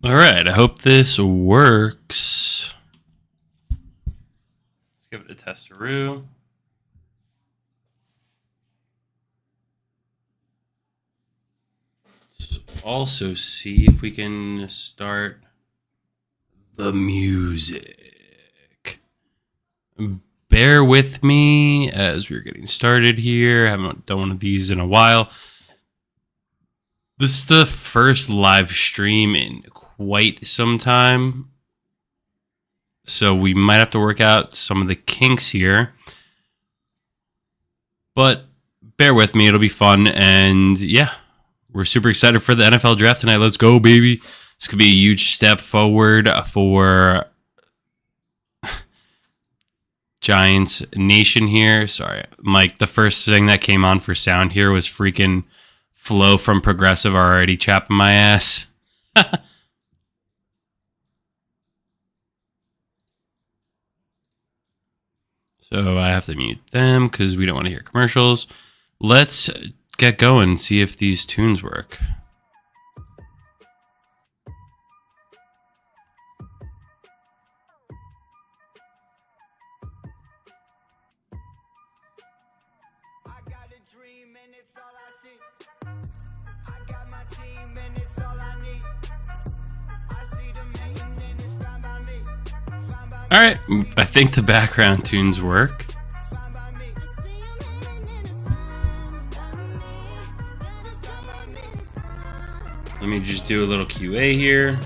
All right, I hope this works. Let's give it a testaroo. Let's also see if we can start the music. Bear with me as we're getting started here. I haven't done one of these in a while. This is the first live stream in quite some time, so we might have to work out some of the kinks here, but bear with me, it'll be fun. And yeah, we're super excited for the NFL draft tonight. Let's go, baby. This could be a huge step forward for Giants Nation here. Sorry, Mike, the first thing that came on for sound here was freaking Flo from Progressive already chapping my ass. So I have to mute them because we don't want to hear commercials. Let's get going and see if these tunes work. I got a dream and it's all I see. I got my team and it's all I need. I see them hating and it's fine by me. All right, I think the background tunes work. Let me just do a little QA here.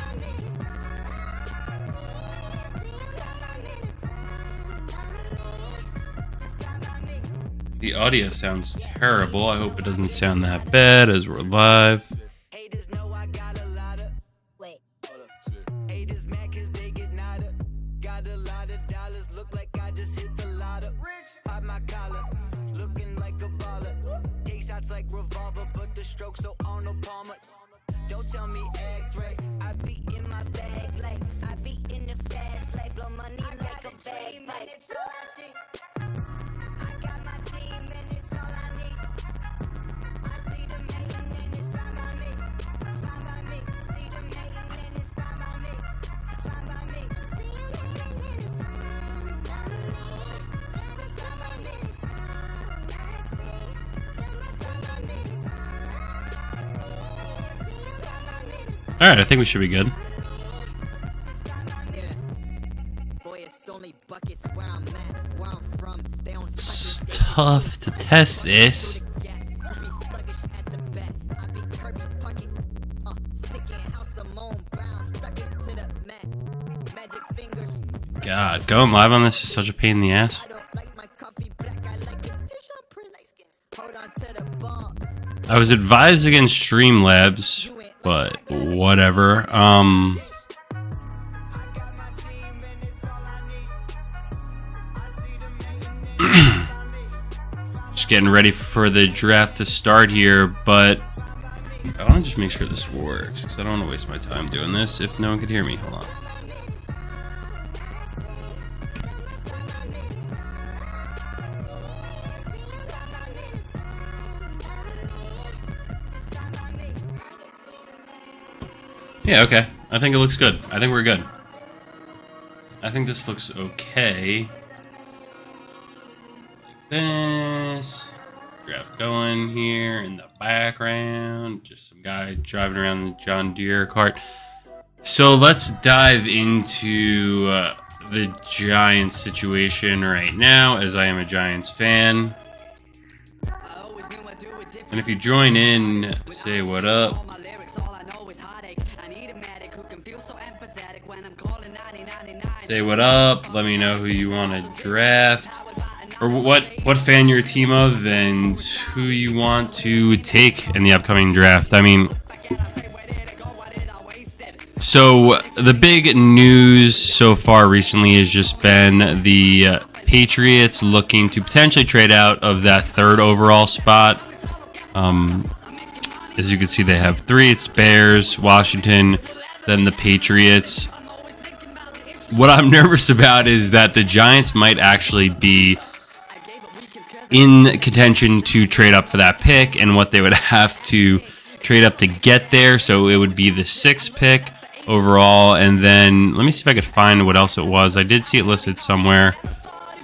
The audio sounds terrible. I hope it doesn't sound that bad as we're live. Haters know I got a lot of. Wait. Haters mad cause they get nada. Got a lot of dollars, look like I just hit the lotto. Rich, pop my collar, looking like a baller. Take shots like revolver, but the stroke so Arnold Palmer. Don't tell me act right. I be in my bag like I be in the fast like blow money like a bag. It's all I see. I got my team and it's all I need. I see them hating and it's fine by me. Fine by me. See them hating and it's fine by me. Fine by me. It's fine by me. All right, I think we should be good. It's tough to test this. God, going live on this is such a pain in the ass. I was advised against Streamlabs, but whatever. Just getting ready for the draft to start here, but I want to just make sure this works because I don't want to waste my time doing this if no one could hear me. Hold on. Yeah, okay. I think it looks good. I think we're good. I think this looks okay. Like this. Draft going here in the background. Just some guy driving around the John Deere cart. So let's dive into the Giants situation right now, as I am a Giants fan. And if you join in, say what up. Say what up, let me know who you want to draft, or what fan you're a team of, and who you want to take in the upcoming draft. I mean, so the big news so far recently has just been the Patriots looking to potentially trade out of that third overall spot. As you can see, they have three. It's Bears, Washington, then the Patriots. What I'm nervous about is that the Giants might actually be in contention to trade up for that pick, and what they would have to trade up to get there. So it would be the 6th pick overall. And then let me see if I could find what else it was. I did see it listed somewhere.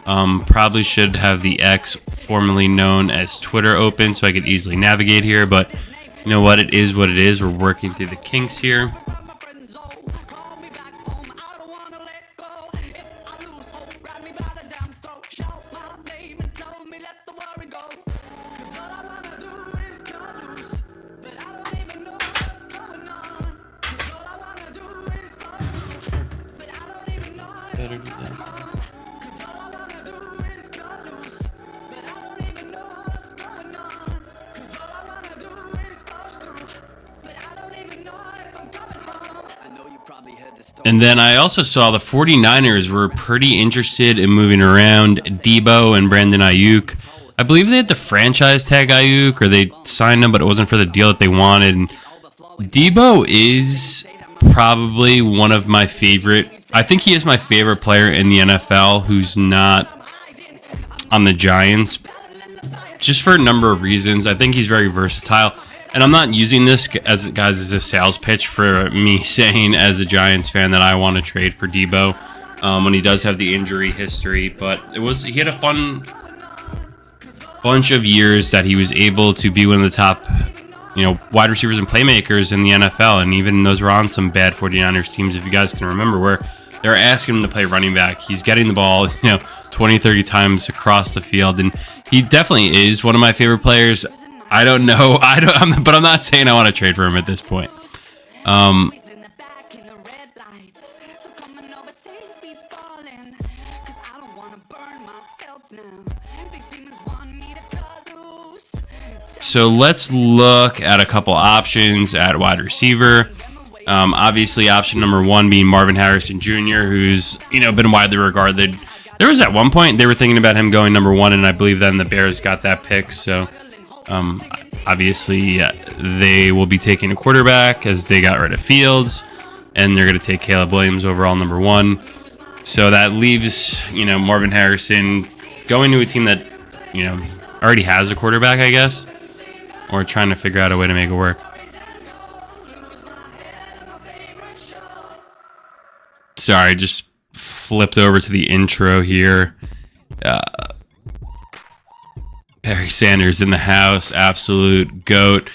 Probably should have the X, formerly known as Twitter, open so I could easily navigate here. But you know what? It is what it is. We're working through the kinks here. And then I also saw the 49ers were pretty interested in moving around Debo and Brandon Ayuk. I believe they had to franchise tag Ayuk, or they signed him, but it wasn't for the deal that they wanted. And Debo is probably one of my favorite. I think he is my favorite player in the NFL who's not on the Giants, just for a number of reasons. I think he's very versatile. And I'm not using this as a sales pitch for me saying as a Giants fan that I want to trade for Debo when he does have the injury history. But he had a fun bunch of years that he was able to be one of the top, wide receivers and playmakers in the NFL. And even those were on some bad 49ers teams, if you guys can remember, where they're asking him to play running back. He's getting the ball, 20, 30 times across the field. And he definitely is one of my favorite players. I don't know. But I'm not saying I want to trade for him at this point. So let's look at a couple options at wide receiver. Obviously, option number one being Marvin Harrison Jr., who's been widely regarded. There was at one point they were thinking about him going number one, and I believe then the Bears got that pick. So. Obviously, they will be taking a quarterback as they got rid of Fields, and they're going to take Caleb Williams overall number one. So that leaves, Marvin Harrison going to a team that, already has a quarterback, I guess, or trying to figure out a way to make it work. Sorry, just flipped over to the intro here. Barry Sanders in the house, absolute GOAT.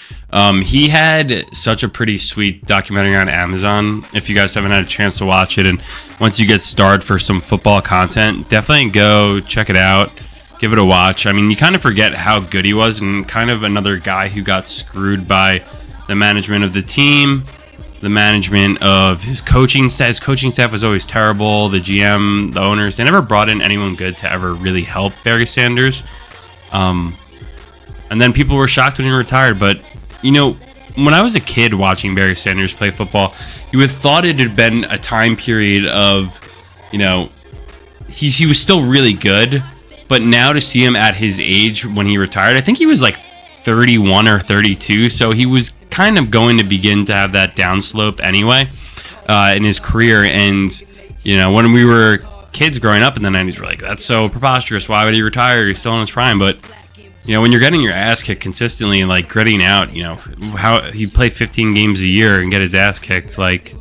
He had such a pretty sweet documentary on Amazon. If you guys haven't had a chance to watch it, and once you get started for some football content, definitely go check it out. Give it a watch. I mean, you kind of forget how good he was, and kind of another guy who got screwed by the management of the team, the management of his coaching staff. His coaching staff was always terrible. The GM, the owners, they never brought in anyone good to ever really help Barry Sanders. And then people were shocked when he retired. But, when I was a kid watching Barry Sanders play football, you would have thought it had been a time period of, he was still really good. But now to see him at his age when he retired, I think he was like 31 or 32. So he was kind of going to begin to have that downslope anyway in his career. And, when we were kids growing up in the 90s, were like, that's so preposterous. Why would he retire? He's still in his prime. But, when you're getting your ass kicked consistently and like gritting out, how he played 15 games a year and get his ass kicked, like,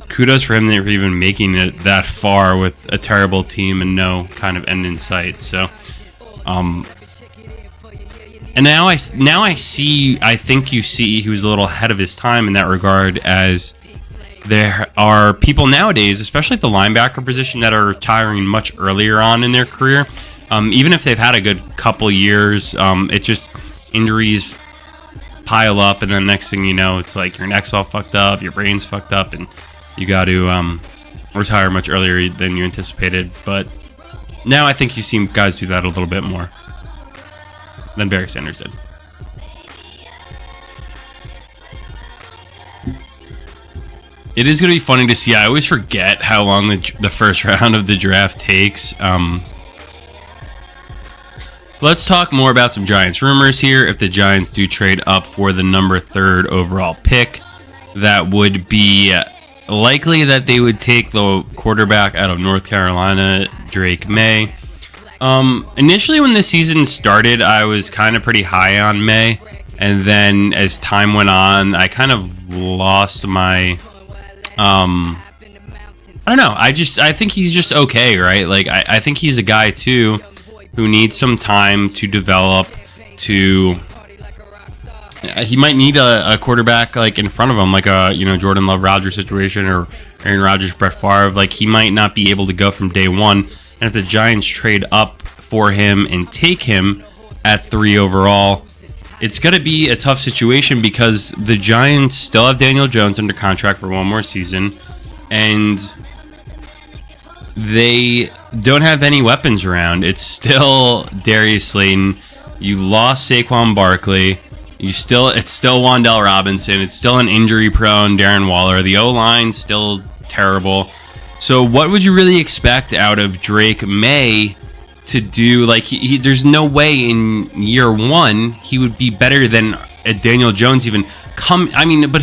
kudos for him for even making it that far with a terrible team and no kind of end in sight. So, and now I think you see he was a little ahead of his time in that regard, as there are people nowadays, especially at the linebacker position, that are retiring much earlier on in their career. Even if they've had a good couple years, it just injuries pile up, and then next thing you know, it's like your neck's all fucked up, your brain's fucked up, and you got to retire much earlier than you anticipated. But now I think you see guys do that a little bit more than Barry Sanders did. It is going to be funny to see. I always forget how long the first round of the draft takes. Let's talk more about some Giants rumors here. If the Giants do trade up for the number 3rd overall pick, that would be likely that they would take the quarterback out of North Carolina, Drake May. Initially, when the season started, I was kind of pretty high on May. And then as time went on, I kind of lost my I don't know. I think he's just okay, right? Like, I think he's a guy too who needs some time to develop. He might need a quarterback like in front of him, like a Jordan Love Rodgers situation or Aaron Rodgers Brett Favre. Like, he might not be able to go from day one. And if the Giants trade up for him and take him at 3 overall, it's going to be a tough situation because the Giants still have Daniel Jones under contract for one more season, and they don't have any weapons around. It's still Darius Slayton. You lost Saquon Barkley. It's still Wan'Dale Robinson. It's still an injury-prone Darren Waller. The O-line's still terrible. So what would you really expect out of Drake May to do? Like, there's no way in year one he would be better than Daniel Jones even but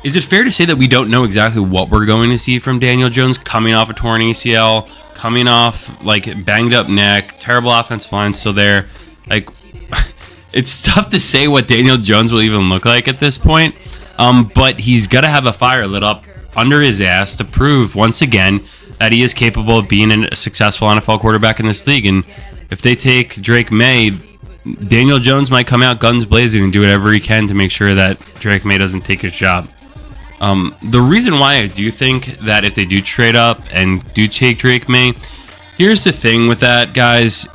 is it fair to say that we don't know exactly what we're going to see from Daniel Jones coming off a torn ACL, coming off like banged up neck, terrible offensive line still there? Like, it's tough to say what Daniel Jones will even look like at this point. But he's got to have a fire lit up under his ass to prove once again that he is capable of being a successful NFL quarterback in this league. And if they take Drake May, Daniel Jones might come out guns blazing and do whatever he can to make sure that Drake May doesn't take his job. The reason why I do think that if they do trade up and do take Drake May, here's the thing with that, guys.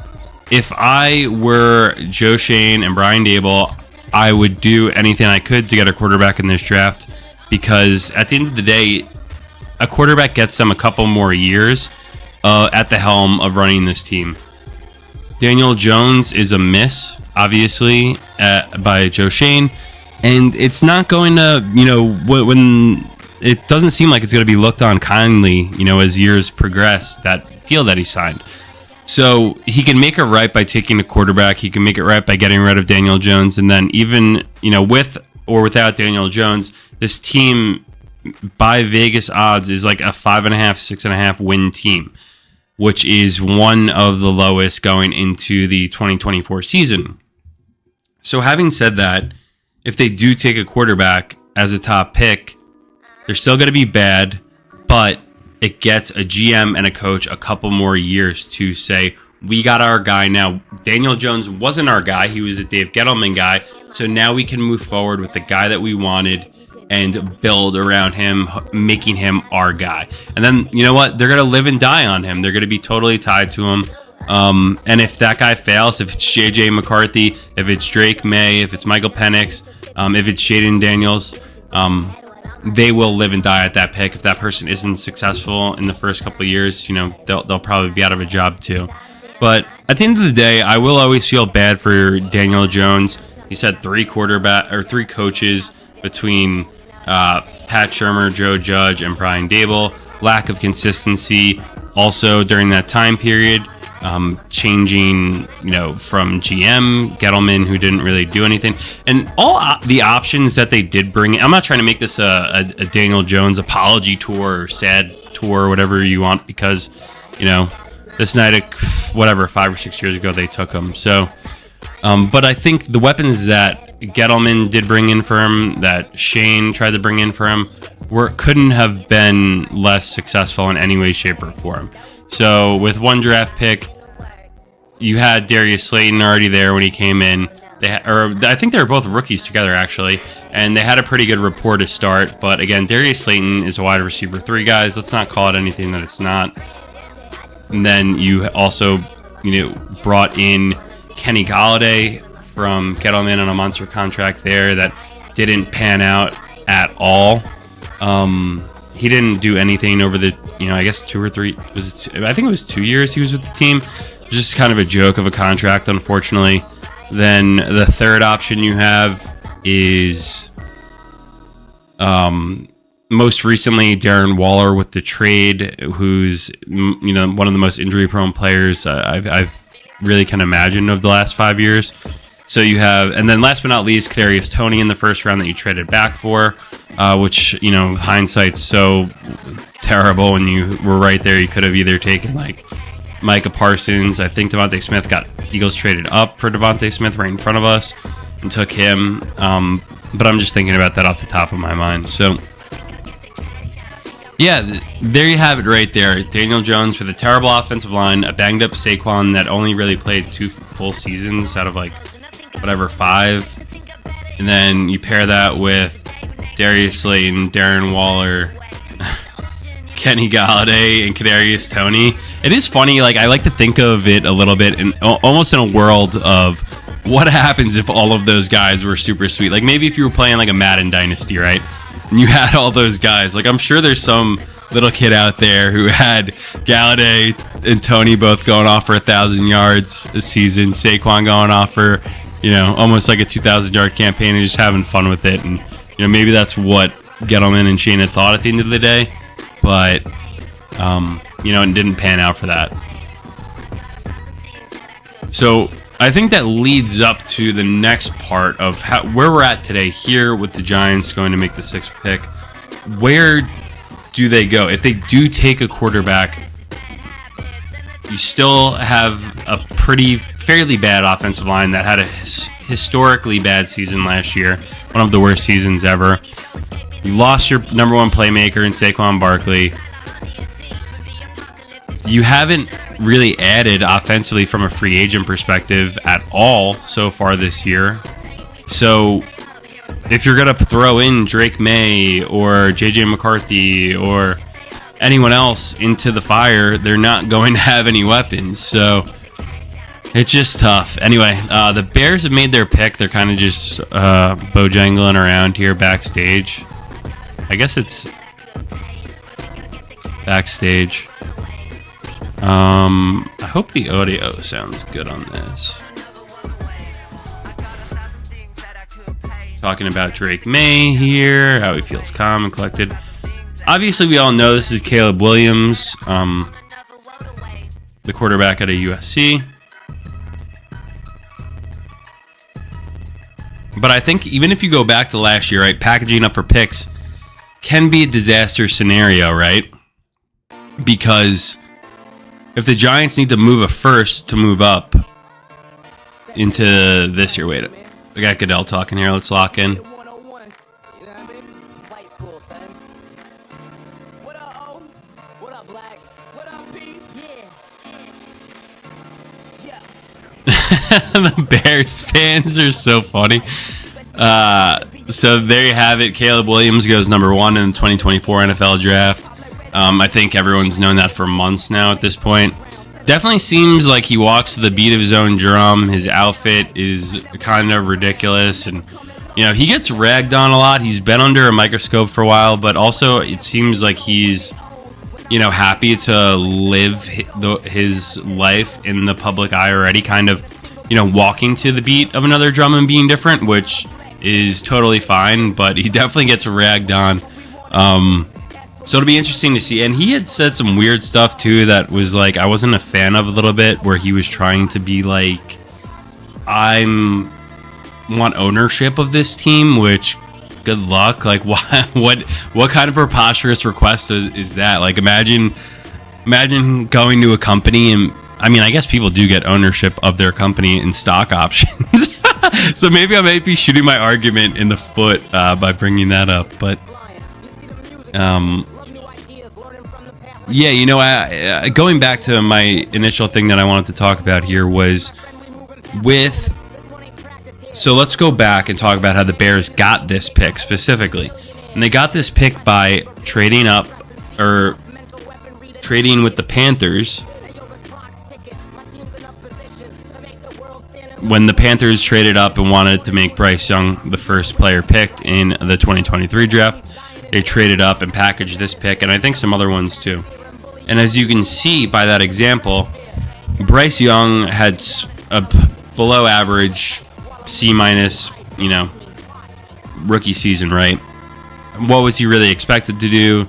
If I were Joe Schoen and Brian Daboll, I would do anything I could to get a quarterback in this draft, because at the end of the day, a quarterback gets them a couple more years at the helm of running this team. Daniel Jones is a miss, obviously, by Joe Schoen, and it's not going to, when it doesn't seem like it's going to be looked on kindly, as years progress, that deal that he signed. So he can make it right by taking a quarterback. He can make it right by getting rid of Daniel Jones. And then even, with or without Daniel Jones, this team by Vegas odds is like a 5.5, 6.5 win team, which is one of the lowest going into the 2024 season. So having said that, if they do take a quarterback as a top pick, they're still going to be bad, but it gets a GM and a coach a couple more years to say, we got our guy now. Daniel Jones wasn't our guy. He was a Dave Gettleman guy. So now we can move forward with the guy that we wanted and build around him, making him our guy. And then, you know what? They're going to live and die on him. They're going to be totally tied to him. And if that guy fails, if it's JJ McCarthy, if it's Drake May, if it's Michael Penix, if it's Shaden Daniels, they will live and die at that pick. If that person isn't successful in the first couple of years, they'll probably be out of a job too. But at the end of the day, I will always feel bad for Daniel Jones. He's had 3 coaches between Pat Shurmur, Joe Judge, and Brian Daboll. Lack of consistency also during that time period. Changing, from GM, Gettleman, who didn't really do anything. And all the options that they did bring in, I'm not trying to make this a Daniel Jones apology tour or sad tour or whatever you want, because, this night, 5 or 6 years ago, they took him. So, but I think the weapons that Gettleman did bring in for him, that Shane tried to bring in for him, couldn't have been less successful in any way, shape, or form. So with one draft pick, you had Darius Slayton already there when he came in. I think they were both rookies together, actually, and they had a pretty good rapport to start. But again, Darius Slayton is a wide receiver 3, guys. Let's not call it anything that it's not. And then you also, brought in Kenny Golladay from Gettleman on a monster contract there that didn't pan out at all. He didn't do anything over the, I guess 2 or 3. I think it was 2 years he was with the team. Just kind of a joke of a contract, unfortunately. Then the third option you have is most recently Darren Waller with the trade, who's one of the most injury-prone players I've really can imagine of the last 5 years. So you have, and then last but not least, Kadarius Toney in the first round that you traded back for, which, hindsight's so terrible when you were right there. You could have either taken like Micah Parsons. I think Devontae Smith got Eagles traded up for Devontae Smith right in front of us and took him. But I'm just thinking about that off the top of my mind. So Yeah, there you have it right there. Daniel Jones with a terrible offensive line, a banged up Saquon that only really played 2 full seasons out of like whatever 5, and then you pair that with Darius Slayton, Darren Waller, Kenny Galladay, and Kadarius Toney. It is funny. Like, I like to think of it a little bit in almost in a world of what happens if all of those guys were super sweet. Like, maybe if you were playing like a Madden Dynasty, right? And you had all those guys. Like, I'm sure there's some little kid out there who had Galladay and Toney both going off for 1,000 yards this season. Saquon going off for, almost like a 2,000-yard campaign and just having fun with it. And, maybe that's what Gettleman and Shane had thought at the end of the day. But, it didn't pan out for that. So I think that leads up to the next part of where we're at today here with the Giants going to make the 6th pick. Where do they go? If they do take a quarterback, you still have a fairly bad offensive line that had a historically bad season last year, one of the worst seasons ever. You lost your number 1 playmaker in Saquon Barkley. You haven't really added offensively from a free agent perspective at all so far this year. So if you're going to throw in Drake May or JJ McCarthy or anyone else into the fire, they're not going to have any weapons. So it's just tough. Anyway, the Bears have made their pick. They're kind of just bojangling around here backstage. I guess it's backstage. I hope the audio sounds good on this. Talking about Drake May here, how he feels calm and collected. Obviously, we all know this is Caleb Williams, the quarterback out of USC. But I think even if you go back to last year, right, packaging up for picks can be a disaster scenario, right? Because if the Giants need to move a first to move up into this year, wait, I got Goodell talking here. Let's lock in. The Bears fans are so funny. So there you have it. Caleb Williams goes number 1 in the 2024 NFL draft. I think everyone's known that for months now at this point. Definitely seems like he walks to the beat of his own drum. His outfit is kind of ridiculous. And, he gets ragged on a lot. He's been under a microscope for a while, but also it seems like he's, happy to live his life in the public eye already, kind of, walking to the beat of another drum and being different, which is totally fine, but he definitely gets ragged on. So it'll be interesting to see. And he had said some weird stuff too that was like I wasn't a fan of a little bit, where he was trying to be like, want ownership of this team, which good luck. Like, what kind of preposterous request is that? Like, imagine going to a company and, I guess people do get ownership of their company in stock options. So maybe I might be shooting my argument in the foot by bringing that up. But yeah, going back to my initial thing that I wanted to talk about here was so let's go back and talk about how the Bears got this pick specifically. And they got this pick by trading up, or trading with the Panthers. When the Panthers traded up and wanted to make Bryce Young the first player picked in the 2023 draft, they traded up and packaged this pick, and I think some other ones too. And as you can see by that example, Bryce Young had a below average C-, rookie season, right? What was he really expected to do?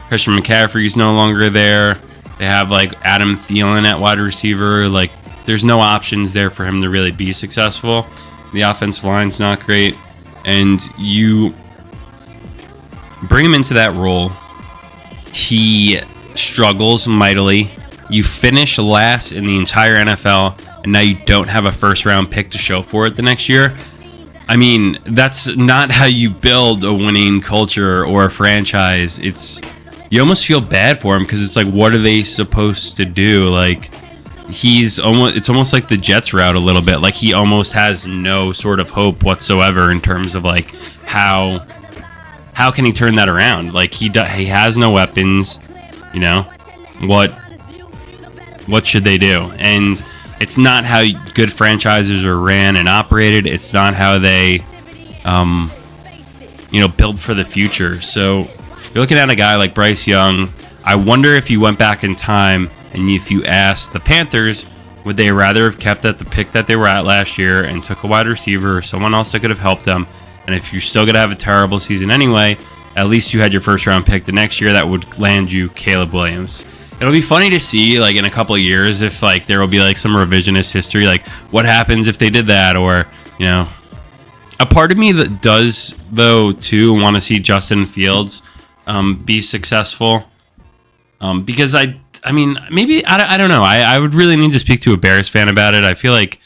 Christian McCaffrey's no longer there. They have like Adam Thielen at wide receiver. Like, there's no options there for him to really be successful. The offensive line's not great. And you bring him into that role. He struggles mightily. You finish last in the entire NFL, and now you don't have a first-round pick to show for it the next year. That's not how you build a winning culture or a franchise. It's you almost feel bad for him because it's like, what are they supposed to do? Like, it's almost like the Jets route a little bit. Like, he almost has no sort of hope whatsoever in terms of like how can he turn that around? Like, he has no weapons. You know, what should they do? And it's not how good franchises are ran and operated. It's not how they build for the future. So you're looking at a guy like Bryce Young. I wonder if you went back in time and if you asked the Panthers, would they rather have kept at the pick that they were at last year and took a wide receiver or someone else that could have helped them? And if you're still going to have a terrible season anyway, at least you had your first round pick the next year that would land you Caleb Williams. It'll be funny to see, like, in a couple of years if, like, there will be, like, some revisionist history, like, what happens if they did that? Or, you know, a part of me that does, though, too, want to see Justin Fields be successful. Because I mean, maybe, I don't know. I would really need to speak to a Bears fan about it. I feel like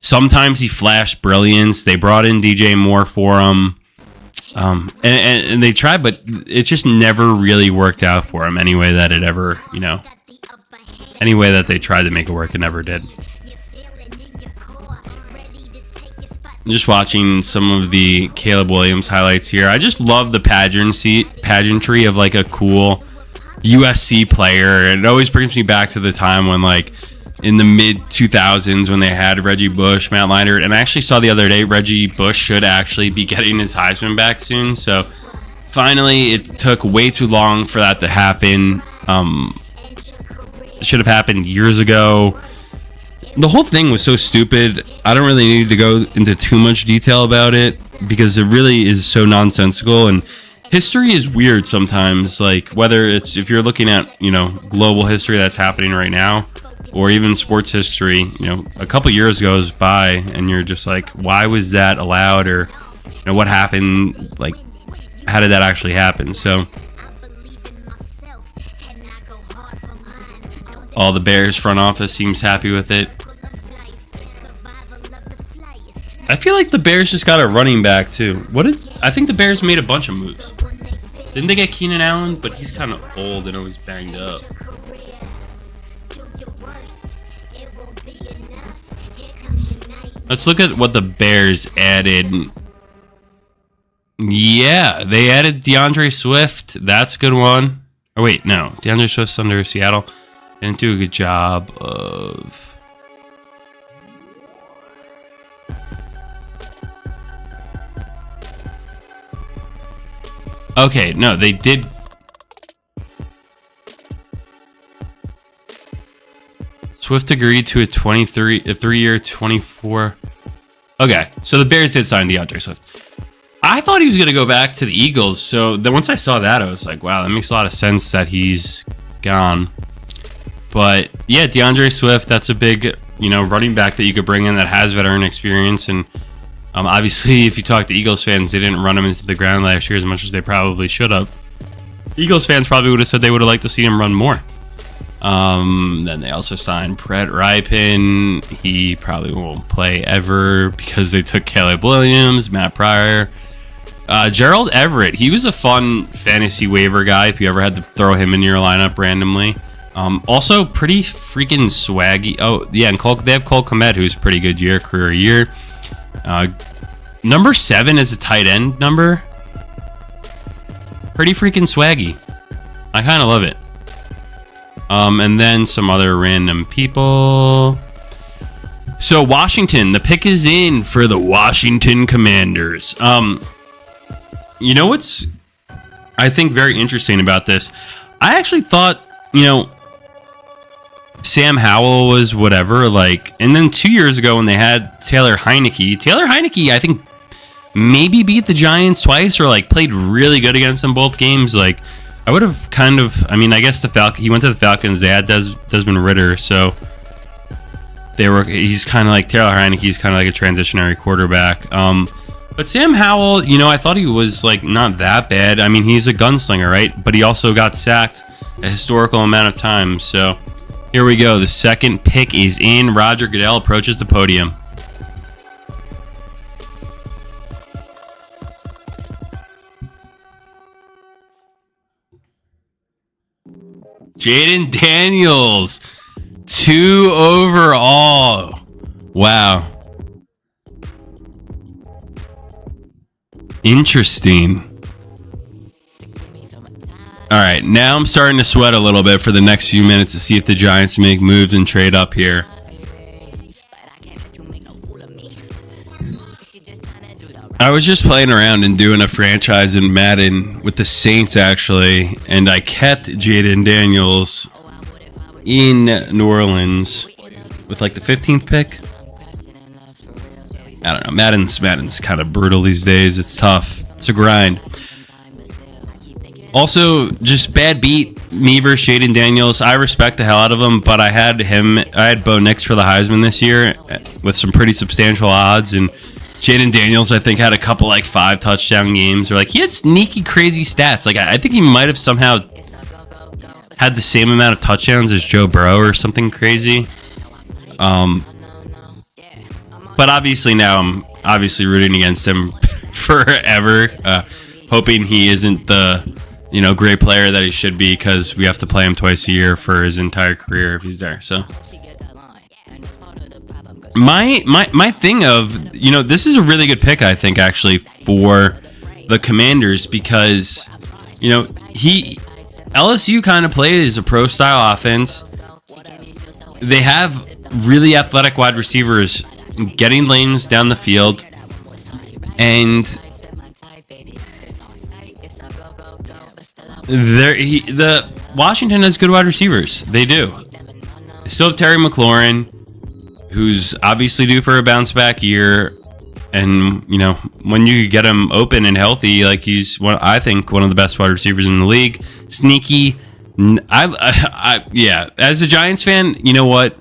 sometimes he flashed brilliance. They brought in DJ Moore for him. And they tried, but it just never really worked out for him any way that it ever, any way that they tried to make it work, it never did. I'm just watching some of the Caleb Williams highlights here. I just love the pageantry of like a cool USC player. It always brings me back to the time when, like, in the mid 2000s when they had Reggie Bush, Matt Leinart, and I actually saw the other day Reggie Bush should actually be getting his Heisman back soon. So finally, it took way too long for that to happen. It should have happened years ago. The whole thing was so stupid. I don't really need to go into too much detail about it because it really is so nonsensical, and history is weird sometimes. Like, whether it's, if you're looking at, global history that's happening right now, or even sports history, a couple years goes by and you're just like, why was that allowed? Or, what happened? Like, how did that actually happen? So, all the Bears front office seems happy with it. I feel like the Bears just got a running back too. I think the Bears made a bunch of moves. Didn't they get Keenan Allen? But he's kind of old and always banged up. Let's look at what the Bears added. Yeah, they added DeAndre Swift. That's a good one. Oh, wait, no. DeAndre Swift's under Seattle. Didn't do a good job of... Okay, no, they did... Swift agreed to a 3-year, 24. Okay, so the Bears did sign DeAndre Swift. I thought he was going to go back to the Eagles. So then once I saw that, I was like, wow, that makes a lot of sense that he's gone. But yeah, DeAndre Swift, that's a big, running back that you could bring in that has veteran experience. And obviously, if you talk to Eagles fans, they didn't run him into the ground last year as much as they probably should have. Eagles fans probably would have said they would have liked to see him run more. Then they also signed Brett Rypien. He probably won't play ever because they took Caleb Williams, Matt Pryor, Gerald Everett. He was a fun fantasy waiver guy if you ever had to throw him in your lineup randomly. Also pretty freaking swaggy. Oh yeah, and they have Cole Kmet, who's pretty good career year. Number 7 is a tight end number. Pretty freaking swaggy. I kind of love it. And then some other random people. So Washington, the pick is in for the Washington Commanders. You know what's, I think, very interesting about this? I actually thought, Sam Howell was whatever, and then 2 years ago when they had Taylor Heineke, I think maybe beat the Giants twice or played really good against them both games. I would have I guess he went to the Falcons. They had Desmond Ridder, so he's kind of like Taylor Heineke. He's kind of like a transitionary quarterback. But Sam Howell, I thought he was not that bad. I mean, he's a gunslinger, right? But he also got sacked a historical amount of times. So here we go. The second pick is in. Roger Goodell approaches the podium. Jaden Daniels, 2 overall. Wow. Interesting. All right, now I'm starting to sweat a little bit for the next few minutes to see if the Giants make moves and trade up here. I was just playing around and doing a franchise in Madden with the Saints, actually, and I kept Jaden Daniels in New Orleans with like the 15th pick. I don't know. Madden's kind of brutal these days. It's tough. It's a grind. Also, just bad beat me versus Jaden Daniels. I respect the hell out of him, but I had Bo Nix for the Heisman this year with some pretty substantial odds, and Jaden Daniels, I think, had a couple like 5 touchdown games, or like he had sneaky crazy stats. Like I think he might have somehow had the same amount of touchdowns as Joe Burrow or something crazy. But obviously now I'm obviously rooting against him forever, hoping he isn't the great player that he should be, because we have to play him twice a year for his entire career if he's there. So my thing of, this is a really good pick, I think, actually, for the Commanders, because LSU kind of plays a pro style offense. They have really athletic wide receivers getting lanes down the field, and the Washington has good wide receivers. They do. They still have Terry McLaurin, who's obviously due for a bounce back year, and when you get him open and healthy, like he's I think one of the best wide receivers in the league. Sneaky. Yeah. As a Giants fan, you know what?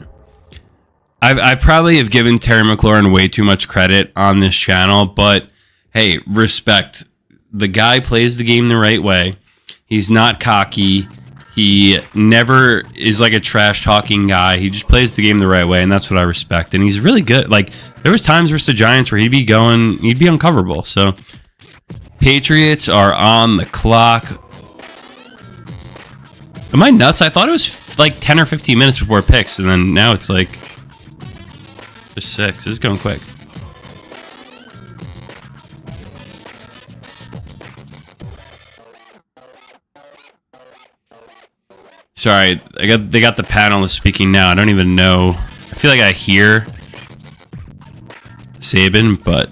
I probably have given Terry McLaurin way too much credit on this channel, but hey, respect. The guy plays the game the right way. He's not cocky. He never is like a trash talking guy. He just plays the game the right way, and that's what I respect. And he's really good. Like, there was times versus the Giants where he'd be uncoverable. So Patriots are on the clock. Am I nuts? I thought it was like 10 or 15 minutes before picks, and then now it's like just 6. This is going quick. Sorry, they got the panelists speaking now. I don't even know. I feel like I hear Saban, but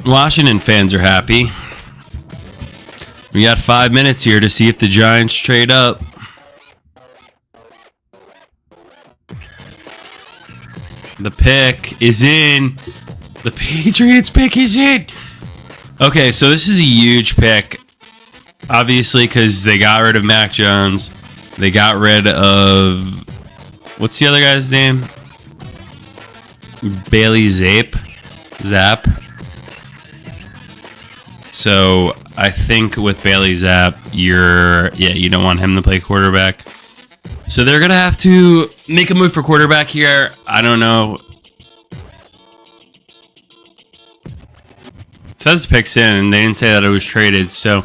Washington fans are happy. We got 5 minutes here to see if the Giants trade up. The pick is in. The Patriots pick is in. Okay, so this is a huge pick. Obviously, because they got rid of Mac Jones. They got rid of... What's the other guy's name? Bailey Zapp. So I think with Bailey Zapp, you don't want him to play quarterback. So they're going to have to make a move for quarterback here. I don't know. It says picks in, and they didn't say that it was traded. So,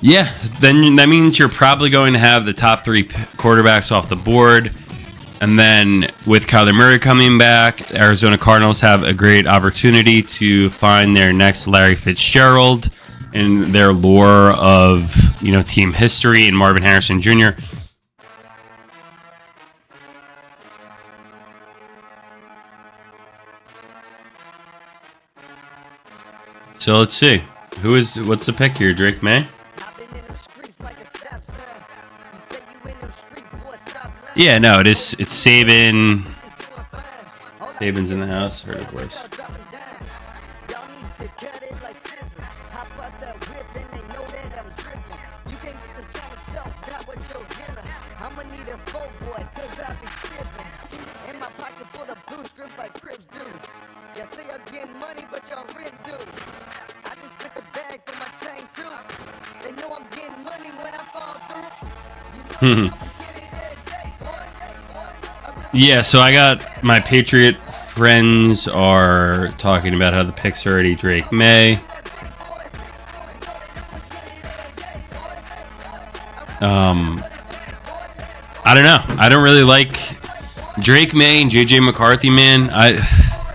yeah, then that means you're probably going to have the top 3 quarterbacks off the board. And then with Kyler Murray coming back, Arizona Cardinals have a great opportunity to find their next Larry Fitzgerald in their lore of, team history, and Marvin Harrison Jr. So let's see. What's the pick here, Drake May? Yeah, no, it's Saban. Saban's in the house. Heard his voice. Yeah, so I got my Patriot friends are talking about how the pick's already Drake May. I don't know. I don't really like Drake May and JJ McCarthy, man. I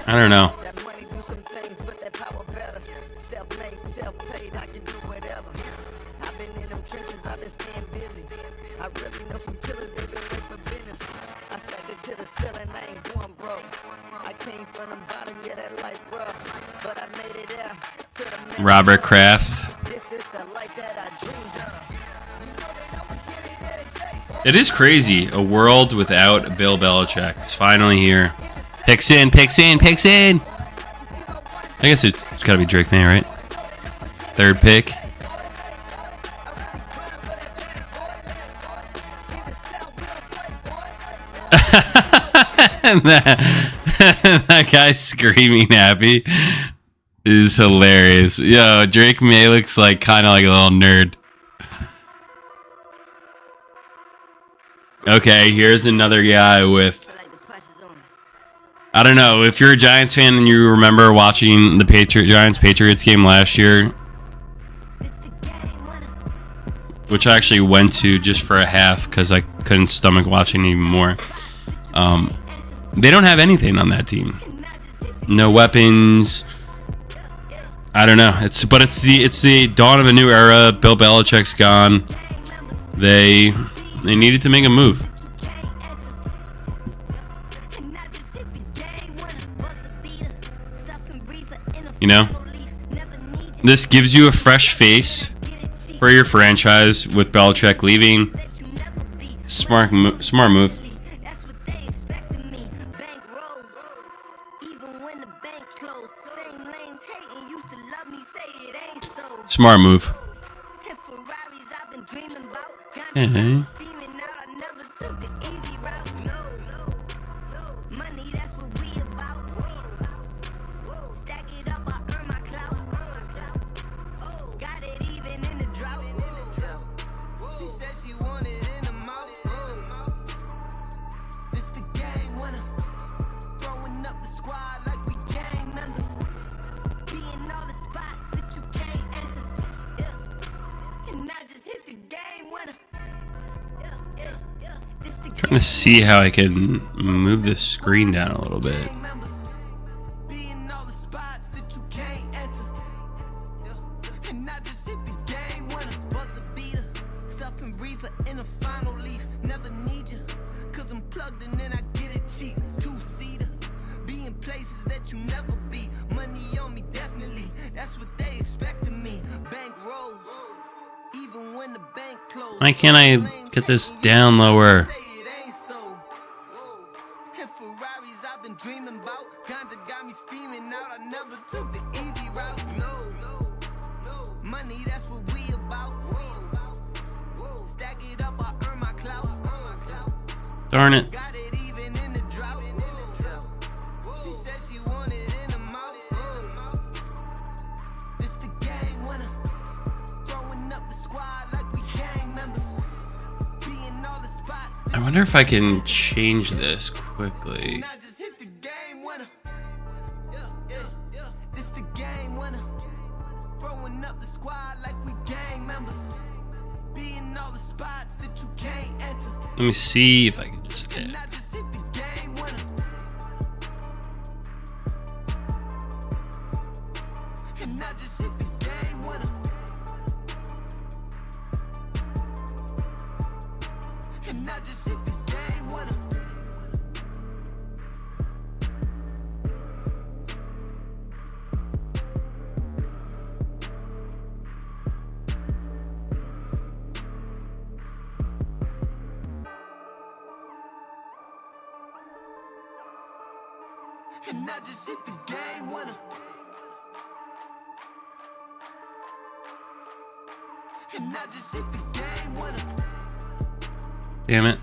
don't know. That money do some things, but that power better. Self-made, self-paid, I can do whatever. I've been in them trenches, I've been staying busy. I really know some killers, they've been waiting for business. I stacked it to the ceiling, I ain't going broke. I came from the bottom, yeah, that life rough. But I made it there to the middle. Robert Kraft. This is the life that I dreamed of. It is crazy. A world without Bill Belichick. It's finally here. Picks in, picks in, picks in. I guess it's got to be Drake May, right? Third pick. that guy screaming happy is hilarious. Yo, Drake May looks like kind of like a little nerd. Okay, here's another guy with, I don't know, if you're a Giants fan and you remember watching the Giants-Patriots game last year, which I actually went to just for a half because I couldn't stomach watching even more. They don't have anything on that team. No weapons. I don't know. It's the dawn of a new era. Bill Belichick's gone. They needed to make a move. You know, this gives you a fresh face for your franchise with Belichick leaving. Smart move. Smart move. Hey. Trying to see how I can move the screen down a little bit. Why can't I get this down lower? Darn it. I wonder if I can change this quickly. Let me see if I can just hit. And I just hit the game winner. And I just hit the game winner. Damn it.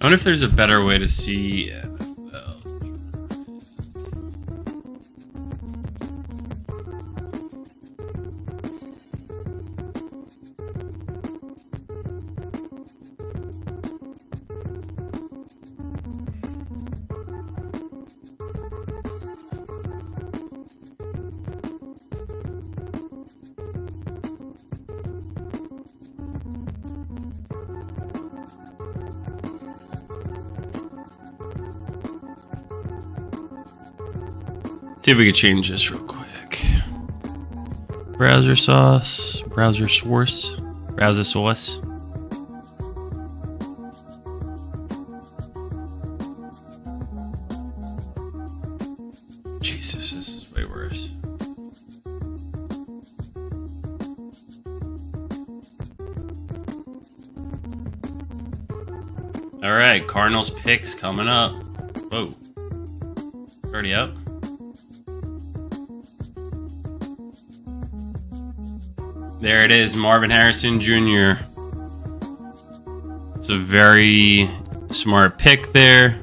wonder if there's a better way to see. See if we could change this real quick. Browser sauce, browser source, browser source. Jesus, this is way worse. All right, Cardinals picks coming up. Whoa, it's already up. There it is, Marvin Harrison Jr. It's a very smart pick there.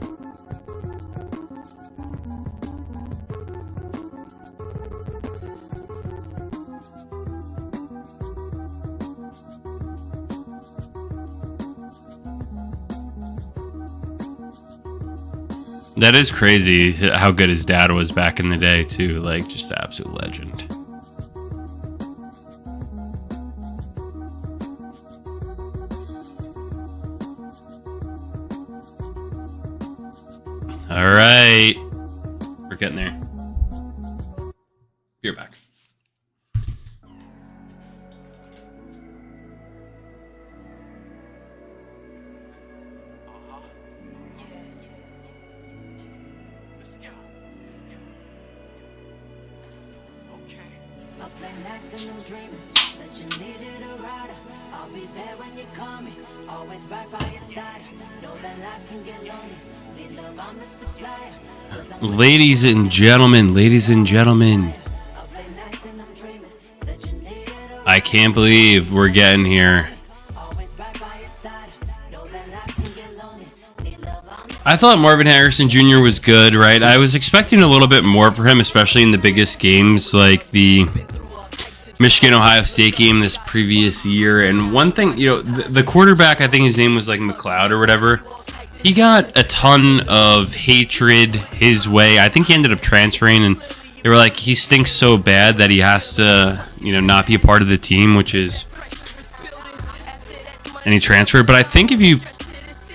That is crazy how good his dad was back in the day too. Like, just an absolute legend. All right, we're getting there. You're back. Ladies and gentlemen, I can't believe we're getting here. I thought Marvin Harrison Jr. was good, right? I was expecting a little bit more for him, especially in the biggest games like the Michigan-Ohio State game this previous year. And one thing, you know, the quarterback, I think his name was like McLeod or whatever, he got a ton of hatred his way. I think he ended up transferring, and they were like, he stinks so bad that he has to, you know, not be a part of the team, which is, and he transferred. But I think if you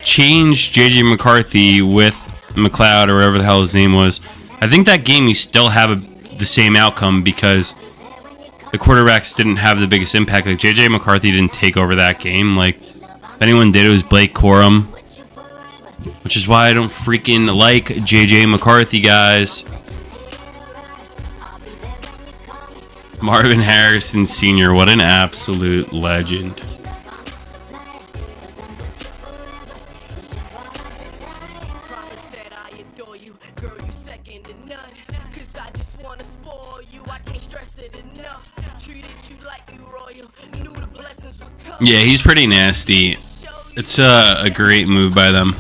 change J.J. McCarthy with McLeod or whatever the hell his name was, I think that game you still have the same outcome because the quarterbacks didn't have the biggest impact. Like, J.J. McCarthy didn't take over that game. Like, if anyone did, it was Blake Corum. Which is why I don't freaking like J.J. McCarthy, guys. Marvin Harrison Sr., what an absolute legend. Yeah, he's pretty nasty. It's a great move by them.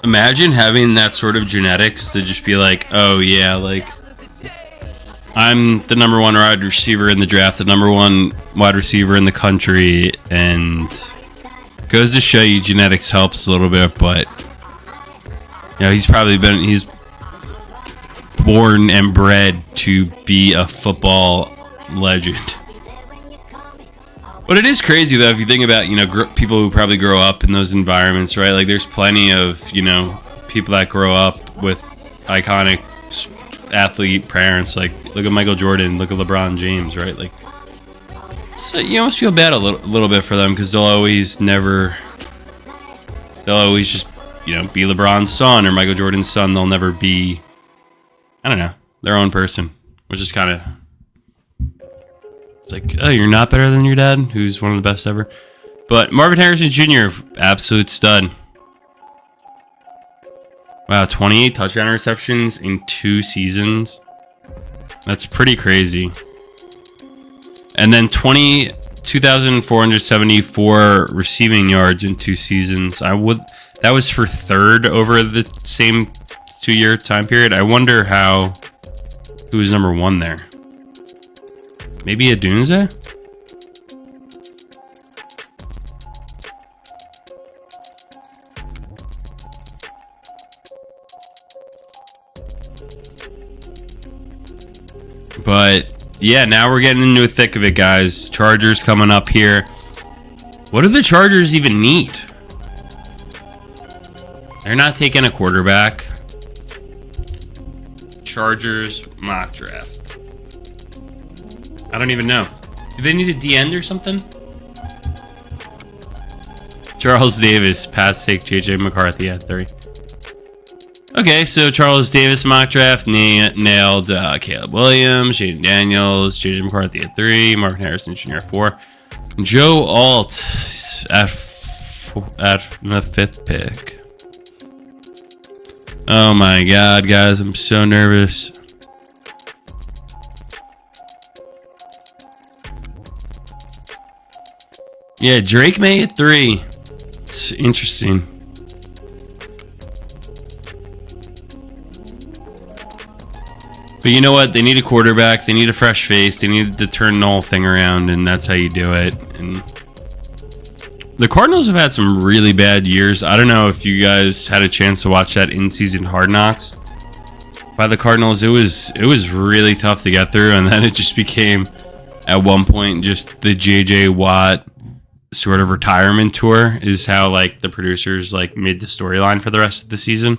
Imagine having that sort of genetics to just be like, oh yeah, like, I'm the number one wide receiver in the draft, the number one wide receiver in the country, and goes to show you genetics helps a little bit, but you know, he's born and bred to be a football legend. But it is crazy, though, if you think about, you know, people who probably grow up in those environments, right? Like, there's plenty of, you know, people that grow up with iconic athlete parents. Like, look at Michael Jordan, look at LeBron James, right? Like, so you almost feel bad a little bit for them because they'll always just, you know, be LeBron's son or Michael Jordan's son. They'll never be, I don't know, their own person, which is kind of... It's like, oh, you're not better than your dad, who's one of the best ever. But Marvin Harrison Jr., absolute stud. Wow, 28 touchdown receptions in 2 seasons. That's pretty crazy. And then 2,474 receiving yards in 2 seasons. That was for third over the same 2-year time period. I wonder who was number 1 there. Maybe Adunze? But yeah, now we're getting into the thick of it, guys. Chargers coming up here. What do the Chargers even need? They're not taking a quarterback. Chargers mock draft. I don't even know. Do they need a D end or something? Charles Davis, Pat's take JJ McCarthy at 3. Okay, so Charles Davis mock draft nailed Caleb Williams, Jaden Daniels, JJ McCarthy at 3, Marvin Harrison Jr. at 4, Joe Alt at the 5th pick. Oh my God, guys, I'm so nervous. Yeah, Drake May at 3. It's interesting. But you know what? They need a quarterback. They need a fresh face. They need to turn the whole thing around, and that's how you do it. And the Cardinals have had some really bad years. I don't know if you guys had a chance to watch that in-season Hard Knocks by the Cardinals. It was really tough to get through, and then it just became, at one point, just the J.J. Watt sort of retirement tour is how like the producers like made the storyline for the rest of the season.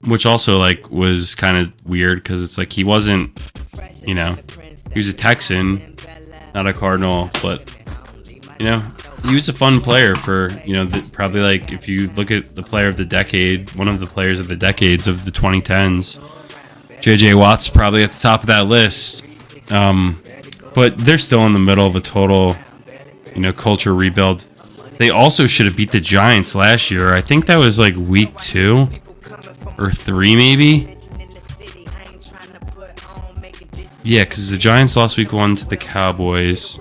Which also like was kind of weird because it's like he wasn't, you know, he was a Texan, not a Cardinal, but you know, he was a fun player for, you know, probably like if you look at the player of the decade, one of the players of the decades of the 2010s, JJ Watt's probably at the top of that list. But they're still in the middle of a total, you know, culture rebuild. They also should have beat the Giants last year. I think that was like week 2 or 3 maybe. Yeah, because the Giants lost week 1 to the Cowboys.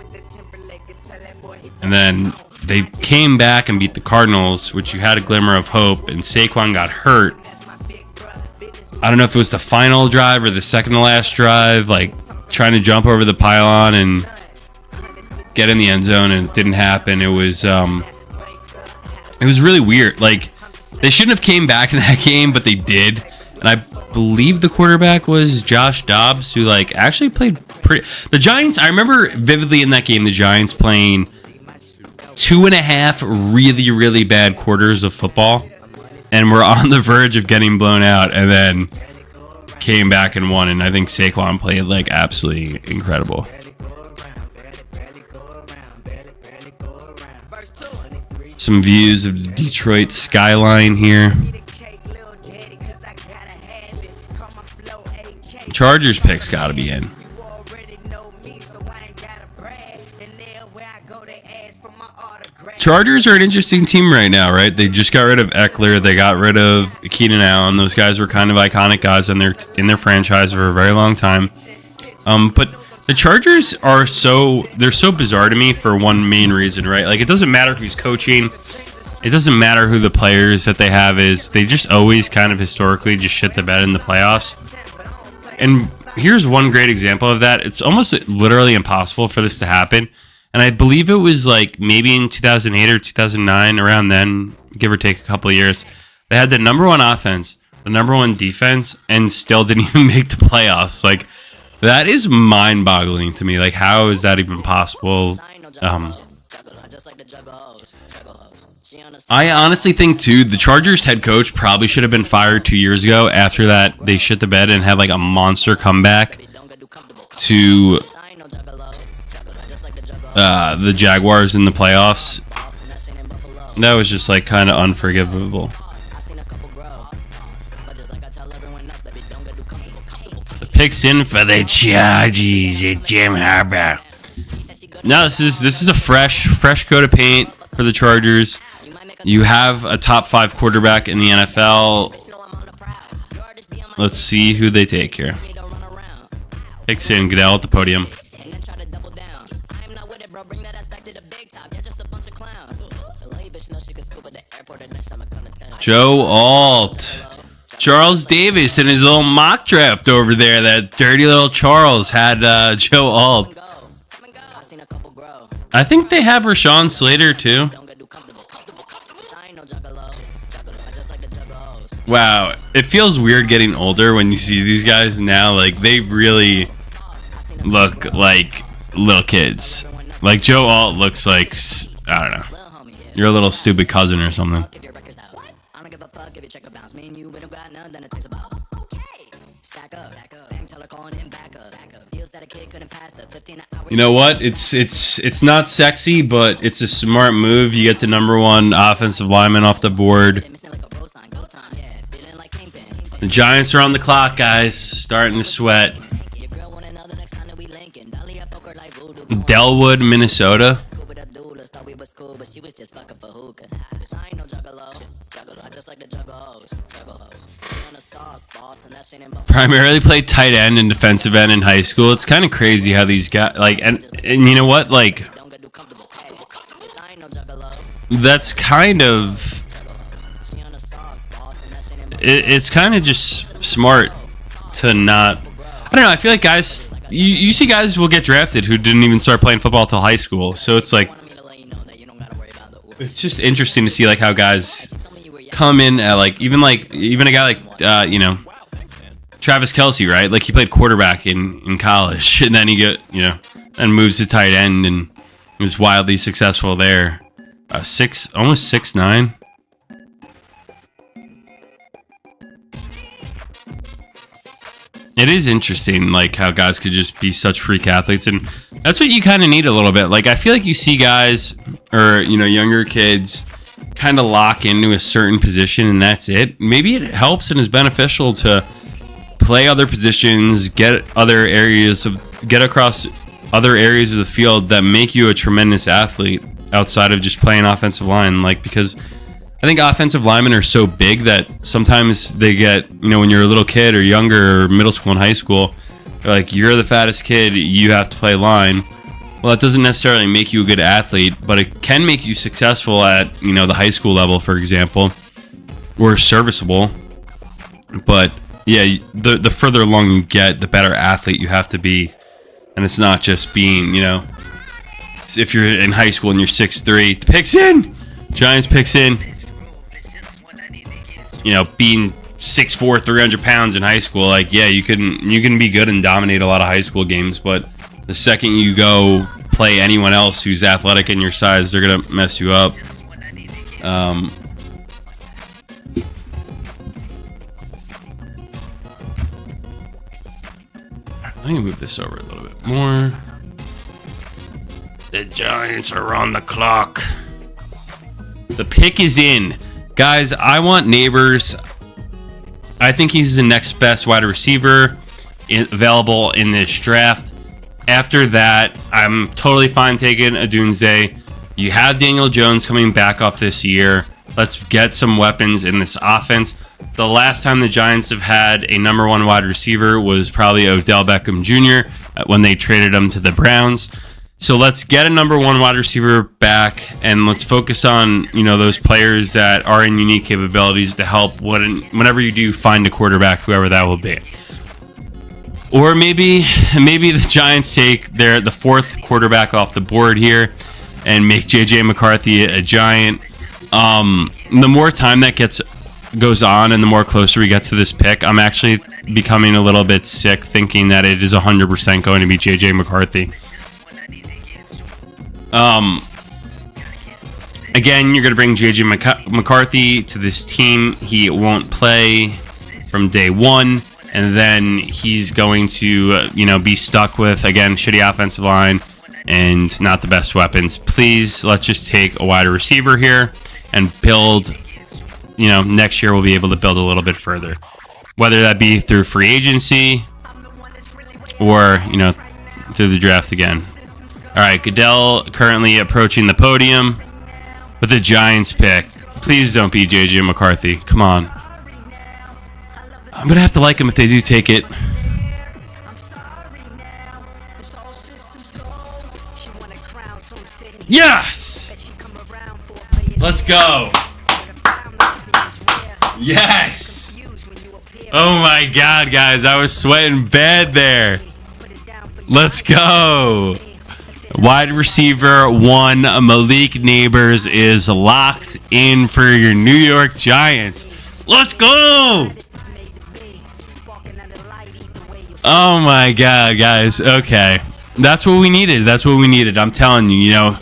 And then they came back and beat the Cardinals, which you had a glimmer of hope, and Saquon got hurt. I don't know if it was the final drive or the second to last drive, like trying to jump over the pylon and get in the end zone, and it didn't happen. It was really weird. Like, they shouldn't have came back in that game, but they did. And I believe the quarterback was Josh Dobbs, who like actually played pretty. The Giants, I remember vividly in that game, the Giants playing 2.5 really, really bad quarters of football, and were on the verge of getting blown out, and then came back and won. And I think Saquon played like absolutely incredible. Some views of the Detroit skyline here. Chargers pick's got to be in. Chargers are an interesting team right now, right? They just got rid of Eckler. They got rid of Keenan Allen. Those guys were kind of iconic guys in their franchise for a very long time. But the Chargers are so bizarre to me for one main reason, right? Like, it doesn't matter who's coaching. It doesn't matter who the players that they have is. They just always kind of historically just shit the bed in the playoffs. And here's one great example of that. It's almost literally impossible for this to happen. And I believe it was like maybe in 2008 or 2009, around then, give or take a couple of years, they had the number 1 offense, the number 1 defense, and still didn't even make the playoffs. Like, that is mind-boggling to me. Like, how is that even possible? I honestly think, too, the Chargers head coach probably should have been fired 2 years ago. After that, they shit the bed and had like a monster comeback to the Jaguars in the playoffs. That was just like kind of unforgivable. The pick's in for the Chargers at Jim Harbaugh. Now this is a fresh coat of paint for the Chargers. You have a top 5 quarterback in the NFL. Let's see who they take here. Picks in Goodell at the podium. Joe Alt. Charles Davis in his little mock draft over there. That dirty little Charles had Joe Alt. I think they have Rashawn Slater too. Wow, it feels weird getting older when you see these guys now. Like, they really look like little kids. Like, Joe Alt looks like, I don't know, your little stupid cousin or something. You know what? It's not sexy, but it's a smart move. You get the #1 offensive lineman off the board. The Giants are on the clock, guys. Starting to sweat. Delwood, Minnesota. Primarily played tight end and defensive end in high school. It's kind of crazy how these guys, like, and you know what, like, that's kind of, it's kind of just smart to not, I don't know, I feel like guys, you see guys will get drafted who didn't even start playing football till high school, so it's like, it's just interesting to see like how guys come in at like even a guy like you know, Travis Kelce, right? Like, he played quarterback in college, and then he and moves to tight end and was wildly successful there. Almost 6'9". It is interesting, like, how guys could just be such freak athletes, and that's what you kind of need a little bit. Like, I feel like you see guys, or, you know, younger kids kind of lock into a certain position, and that's it. Maybe it helps and is beneficial to play other positions, get across other areas of the field that make you a tremendous athlete outside of just playing offensive line. Like, because I think offensive linemen are so big that sometimes they get, you know, when you're a little kid or younger or middle school and high school, they're like, you're the fattest kid, you have to play line. Well, that doesn't necessarily make you a good athlete, but it can make you successful at, you know, the high school level, for example, or serviceable. But yeah, the further along you get, the better athlete you have to be. And it's not just being, you know, if you're in high school and you're 6'3", picks in! Giants picks in. You know, being 6'4", 300 pounds in high school, like, yeah, you can be good and dominate a lot of high school games, but the second you go play anyone else who's athletic in your size, they're gonna mess you up. I'm gonna move this over a little bit more. The Giants are on the clock. The pick is in. Guys, I want Nabers. I think he's the next best wide receiver available in this draft. After that, I'm totally fine taking Odunze. You have Daniel Jones coming back off this year. Let's get some weapons in this offense. The last time the Giants have had a #1 wide receiver was probably Odell Beckham Jr. When they traded him to the Browns. So let's get a #1 wide receiver back, and let's focus on, you know, those players that are in unique capabilities to help whenever you do find a quarterback, whoever that will be. Or maybe the Giants take the 4th quarterback off the board here and make JJ McCarthy a Giant. The more time that goes on and the more closer we get to this pick, I'm actually becoming a little bit sick thinking that it is 100% going to be JJ McCarthy. Again, you're going to bring JJ McCarthy to this team. He won't play from day one, and then he's going to, you know, be stuck with, again, shitty offensive line and not the best weapons. Please, let's just take a wide receiver here and build. You know, next year we'll be able to build a little bit further, whether that be through free agency or, you know, through the draft again. All right, Goodell currently approaching the podium with the Giants pick. Please don't be JJ McCarthy. Come on. I'm going to have to like them if they do take it. Yes! Let's go. Yes! Oh my god, guys. I was sweating bad there. Let's go. Wide receiver 1, Malik Nabers is locked in for your New York Giants. Let's go. Oh my god, guys. Okay. That's what we needed. That's what we needed. I'm telling you, you know.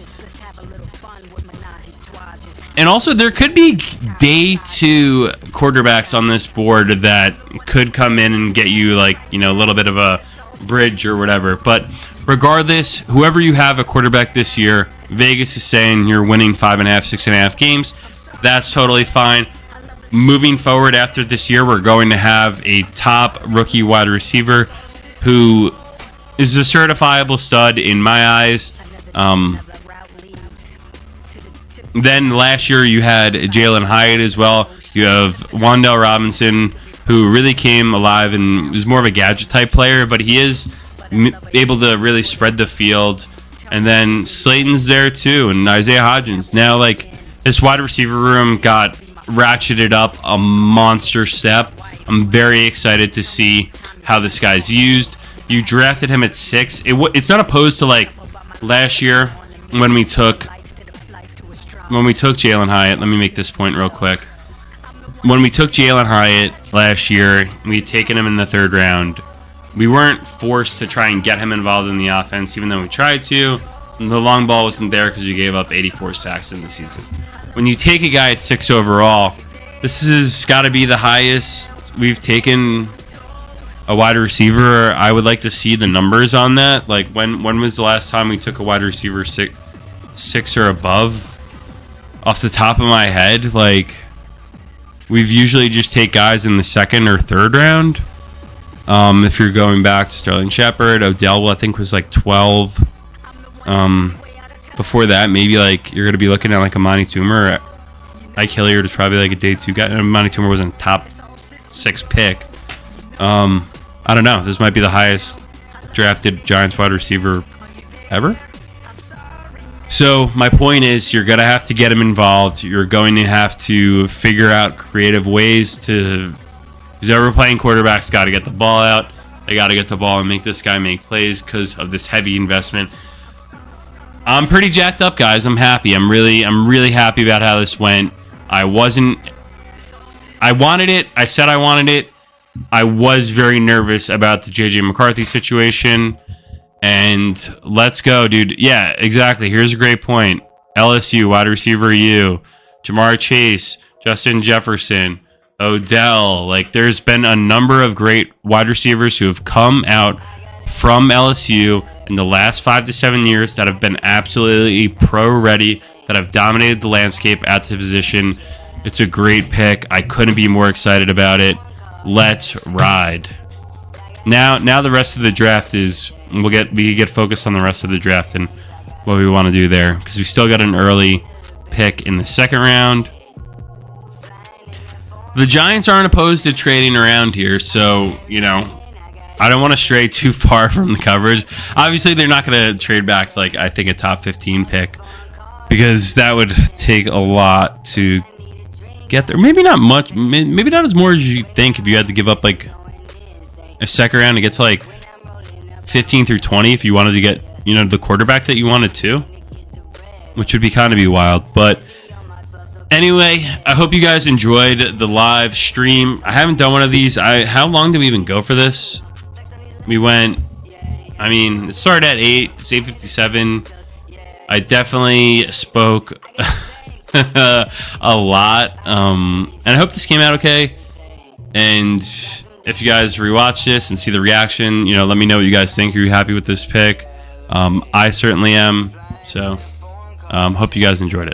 And also, there could be day 2 quarterbacks on this board that could come in and get you, like, you know, a little bit of a bridge or whatever. But regardless, whoever you have a quarterback this year, Vegas is saying you're winning 5.5, 6.5 games. That's totally fine. Moving forward after this year, we're going to have a top rookie wide receiver who is a certifiable stud in my eyes. Then last year you had Jalen Hyatt as well. You have Wan'Dale Robinson, who really came alive and was more of a gadget type player, but he is able to really spread the field. And then Slayton's there too, and Isaiah Hodgins. Now, like, this wide receiver room got ratcheted up a monster step. I'm very excited to see how this guy's used. You drafted him at 6. It's not opposed to, like, last year when we took Jalen Hyatt. Let me make this point real quick. When we took Jalen Hyatt last year, we had taken him in the 3rd round. We weren't forced to try and get him involved in the offense, even though we tried to. The long ball wasn't there because we gave up 84 sacks in the season. When you take a guy at 6 overall, this has got to be the highest we've taken a wide receiver. I would like to see the numbers on that. Like, when was the last time we took a wide receiver 6 or above? Off the top of my head, like, we've usually just take guys in the 2nd or 3rd round. If you're going back to Sterling Shepard, Odell, I think, was like 12. Before that, maybe, like, you're going to be looking at, like, Amani Toomer. Ike Hilliard is probably, like, a day 2 guy. Amani Toomer was a top 6 pick. I don't know. This might be the highest drafted Giants wide receiver ever. So my point is, you're going to have to get him involved. You're going to have to figure out creative ways to... Whoever playing quarterback's got to get the ball out. They got to get the ball and make this guy make plays because of this heavy investment. I'm pretty jacked up, guys. I'm happy. I'm really happy about how this went. I wanted it. I said I wanted it. I was very nervous about the JJ McCarthy situation. And let's go, dude. Yeah, exactly. Here's a great point. LSU, wide receiver U, Jamar Chase, Justin Jefferson, Odell. Like, there's been a number of great wide receivers who have come out from LSU in the last 5 to 7 years that have been absolutely pro-ready, that have dominated the landscape at the position. It's a great pick. I couldn't be more excited about it. Let's ride. Now the rest of the draft is... We get focused on the rest of the draft and what we want to do there, because we still got an early pick in the 2nd round. The Giants aren't opposed to trading around here, so, you know, I don't want to stray too far from the coverage. Obviously, they're not going to trade back to, like, I think a top 15 pick, because that would take a lot to get there. Maybe not much. Maybe not as more as you think if you had to give up, like, a 2nd round to get to, like, 15 through 20 if you wanted to get, you know, the quarterback that you wanted to, which would be kind of be wild. But anyway, I hope you guys enjoyed the live stream. I haven't done one of these. How long did we even go for this? We went, I mean, it started at 8. It's 8:57. I definitely spoke a lot. And I hope this came out okay. And if you guys rewatch this and see the reaction, you know, let me know what you guys think. Are you happy with this pick? I certainly am. So, hope you guys enjoyed it.